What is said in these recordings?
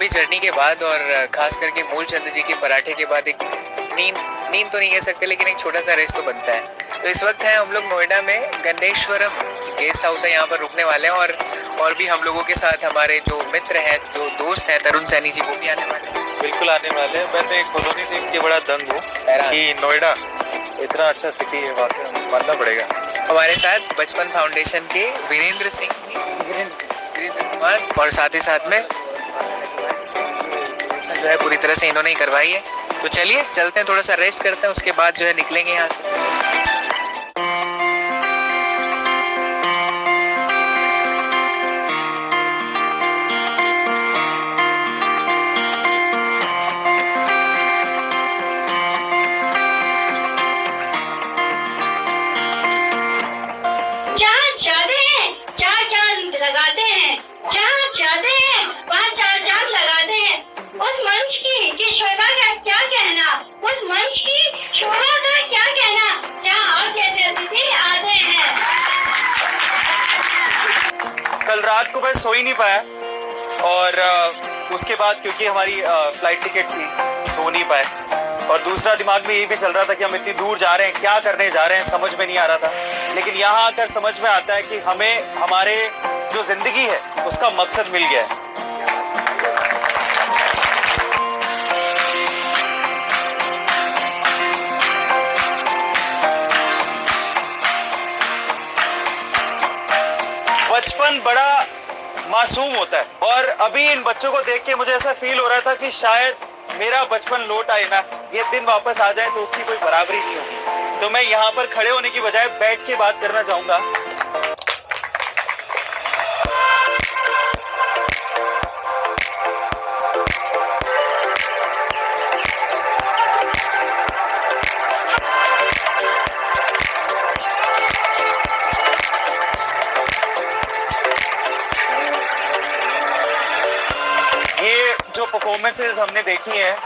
लंबी जर्नी के बाद और खास करके मूलचंद जी के पराठे के बाद एक नींद तो नहीं कह सकते, लेकिन एक छोटा सा रेस्ट तो बनता है। तो इस वक्त है हम लोग नोएडा में गंडेश्वरम गेस्ट हाउस है, यहाँ पर रुकने वाले हैं। और भी हम लोगों के साथ हमारे जो मित्र हैं, जो दोस्त हैं, तरुण सैनी जी, वो भी आने वाले हैं। बिल्कुल आने वाले हैं। मैं तो एक कॉलोनी देख के बड़ा दंग हूँ कि नोएडा इतना अच्छा सिटी है, वाकई मानना पड़ेगा। हमारे साथ बचपन फाउंडेशन के वीरेंद्र सिंह जी, वीरेंद्र कुमार, और साथ ही साथ में जो है पूरी तरह से इन्होंने ही करवाई है। तो चलिए चलते हैं, थोड़ा सा रेस्ट करते हैं, उसके बाद जो है निकलेंगे यहाँ से। कल रात को मैं सो ही नहीं पाया और उसके बाद क्योंकि हमारी फ्लाइट टिकट थी, सो नहीं पाए। और दूसरा दिमाग में ये भी चल रहा था कि हम इतनी दूर जा रहे हैं, क्या करने जा रहे हैं, समझ में नहीं आ रहा था। लेकिन यहाँ आकर समझ में आता है कि हमें हमारे जो जिंदगी है उसका मकसद मिल गया है। बचपन बड़ा मासूम होता है और अभी इन बच्चों को देख के मुझे ऐसा फील हो रहा था कि शायद मेरा बचपन लौट आए ना, ये दिन वापस आ जाए तो उसकी कोई बराबरी नहीं होगी। तो मैं यहाँ पर खड़े होने की बजाय बैठ के बात करना चाहूंगा। जो परफॉर्मेंसेस हमने देखी हैं,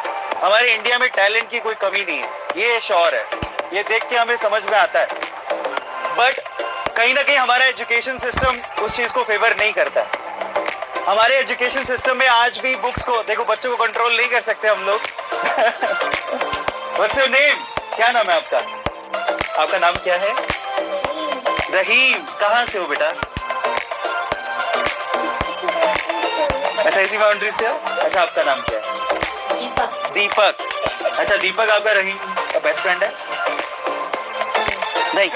हमारे इंडिया में टैलेंट की कोई कमी नहीं है, ये श्योर है, ये देख के हमें समझ में आता है। बट कहीं ना कहीं हमारा एजुकेशन सिस्टम उस चीज को फेवर नहीं करता है। हमारे एजुकेशन सिस्टम में आज भी बुक्स को देखो, बच्चों को कंट्रोल नहीं कर सकते हम लोग। What's your name? क्या नाम है आपका? आपका नाम क्या है? रहीम। कहाँ से हो बेटा? अच्छा, इसी बाउंड्री से हो? अच्छा, आपका नाम क्या है? दीपक। दीपक। अच्छा, दीपक आपका रहीम का बेस्ट फ्रेंड है? नहीं।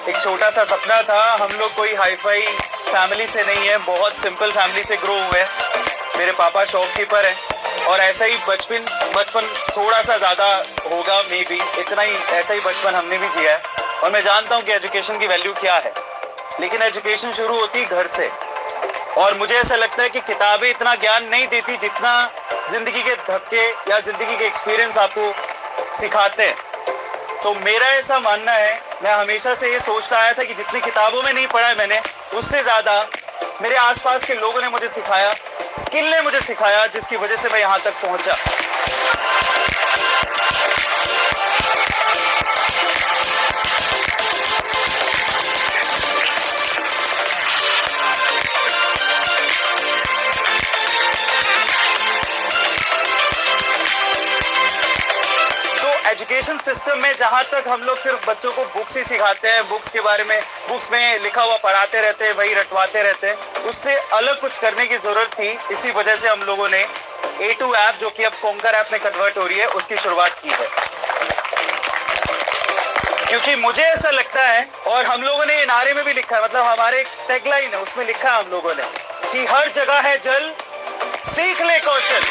एक छोटा सा सपना था, हम लोग कोई हाईफाई फैमिली से नहीं है, बहुत सिंपल फैमिली से ग्रो हुए हैं। मेरे पापा शॉपकीपर हैं और ऐसा ही बचपन थोड़ा सा ज्यादा होगा मे बी, इतना ही ऐसा ही बचपन हमने भी जिया है। और मैं जानता हूँ कि एजुकेशन की वैल्यू क्या है, लेकिन एजुकेशन शुरू होती घर से। और मुझे ऐसा लगता है कि किताबें इतना ज्ञान नहीं देती जितना जिंदगी के धक्के या जिंदगी के एक्सपीरियंस आपको सिखाते हैं। तो मेरा ऐसा मानना है, मैं हमेशा से ये सोचता आया था कि जितनी किताबों में नहीं पढ़ा है मैंने, उससे ज्यादा मेरे आसपास के लोगों ने मुझे सिखाया, स्किल ने मुझे सिखाया, जिसकी वजह से मैं यहाँ तक पहुंचा। एजुकेशन सिस्टम में जहाँ तक हम लोग सिर्फ बच्चों को बुक्स ही सिखाते हैं, बुक्स के बारे में, बुक्स में लिखा हुआ पढ़ाते रहते हैं, वही रटवाते रहते हैं, उससे अलग कुछ करने की जरूरत थी। इसी वजह से हम लोगों ने A2 ऐप, जो कि अब कोंकर ऐप में कन्वर्ट हो रही है, उसकी शुरुआत की है। क्योंकि मुझे ऐसा लगता है, और हम लोगों ने नारे में भी लिखा है, मतलब हमारे टैगलाइन है, उसमें लिखा है हम लोगों ने कि हर जगह है जल, सीख ले कौशल।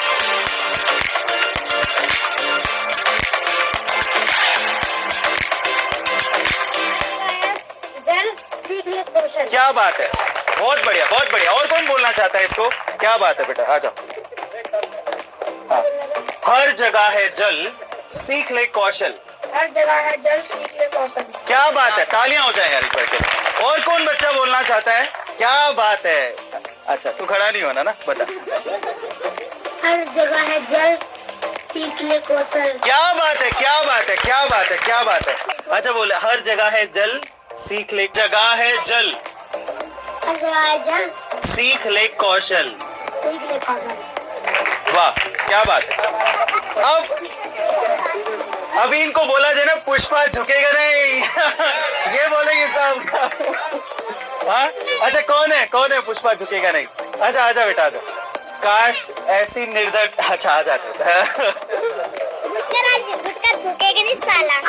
क्या बात है, बहुत बढ़िया, बहुत बढ़िया। और कौन बोलना चाहता है इसको? क्या बात है बेटा, आ जाओ। हाँ। हर जगह है जल, सीख ले कौशल। हर जगह है जल, सीख ले कौशल। क्या बात है, तालियां हो जाए यार एक बार के लिए। और कौन बच्चा बोलना चाहता है? क्या बात है। अच्छा, तू खड़ा नहीं होना ना, बता। हर जगह है जल, सीख ले कौशल। क्या बात है, क्या बात है, क्या बात है, क्या बात है। अच्छा बोले, हर जगह है जल, सीख ले, जगह है जल, हर जगह है जल, सीख ले कौशल। सीख ले कौशल। वाह क्या बात है। अब अभी इनको बोला जाए ना पुष्पा झुकेगा नहीं ये बोलेंगे सब। हाँ अच्छा कौन है पुष्पा झुकेगा नहीं। अच्छा आजा बेटा आजा। काश ऐसी निर्दय। अच्छा आजा गुटका झुकेगा नहीं साला।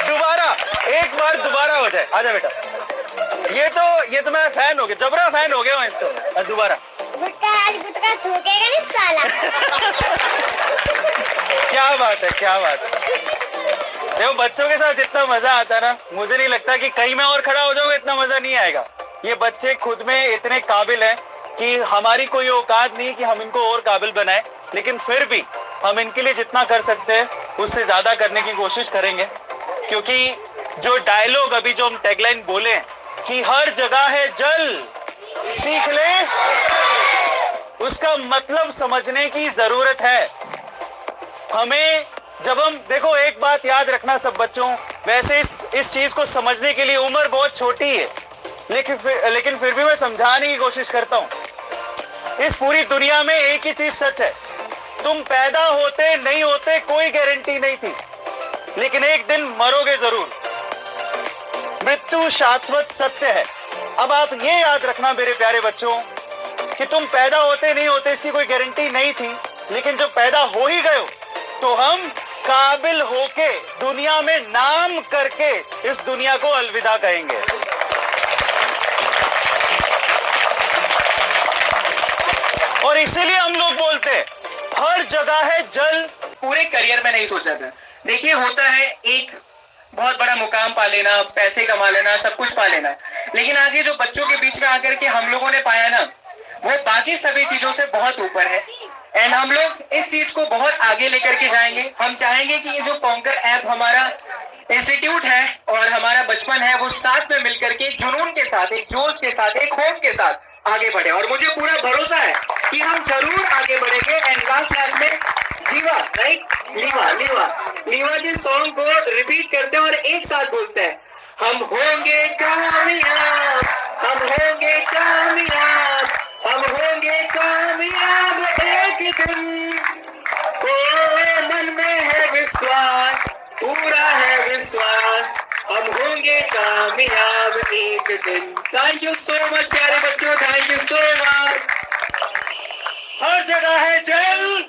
दोबारा एक बार दोबारा हो जाए। आजा बेटा। ये तो मैं फैन हो गया जबरा फैन हो गया हूँ इसको। दोबारा गुटका झुकेगा नहीं साला। क्या बात है क्या बात है। देखो बच्चों के साथ जितना मजा आता है ना मुझे नहीं लगता कि कहीं मैं और खड़ा हो जाऊंगा इतना मजा नहीं आएगा। ये बच्चे खुद में इतने काबिल हैं कि हमारी कोई औकात नहीं कि हम इनको और काबिल बनाए, लेकिन फिर भी हम इनके लिए जितना कर सकते हैं उससे ज्यादा करने की कोशिश करेंगे। क्योंकि जो डायलॉग अभी जो हम टैगलाइन बोले कि हर जगह है जल सीख ले, उसका मतलब समझने की जरूरत है हमें। जब हम देखो एक बात याद रखना सब बच्चों, वैसे इस चीज को समझने के लिए उम्र बहुत छोटी है, लेकिन फिर भी मैं समझाने की कोशिश करता हूं। इस पूरी दुनिया में एक ही चीज सच है, तुम पैदा होते नहीं होते कोई गारंटी नहीं थी, लेकिन एक दिन मरोगे जरूर। मृत्यु शाश्वत सत्य है। अब आप ये याद रखना मेरे प्यारे बच्चों कि तुम पैदा होते नहीं होते इसकी कोई गारंटी नहीं थी, लेकिन जब पैदा हो ही गए तो हम काबिल होके दुनिया में नाम करके इस दुनिया को अलविदा कहेंगे। और इसीलिए हम लोग बोलते हैं हर जगह है जल। पूरे करियर में नहीं सोचा था। देखिए होता है एक बहुत बड़ा मुकाम पा लेना, पैसे कमा लेना, सब कुछ पा लेना, लेकिन आज ये जो बच्चों के बीच में आकर के हम लोगों ने पाया ना वो बाकी सभी चीजों से बहुत ऊपर है। एंड हम लोग इस चीज को बहुत आगे लेकर के जाएंगे। हम चाहेंगे कि ये जो कॉन्कर ऐप हमारा इंस्टीट्यूट है और हमारा बचपन है वो साथ में मिलकर के जुनून के साथ, एक जोश के साथ, एक होप के साथ आगे बढ़े। और मुझे पूरा भरोसा है कि हम जरूर आगे बढ़ेंगे। एंड लास्ट में जीवा राइट लीवा लीवा लीवा के सॉन्ग को रिपीट करते हैं और एक साथ बोलते हैं, हम होंगे कामयाब, हम होंगे कामयाब, हम होंगे कामयाब एक दिन। ओ मन में है विश्वास, पूरा है विश्वास, हम होंगे कामयाब एक दिन। थैंक यू सो मच प्यारे बच्चों, थैंक यू सो मच। हर जगह है जल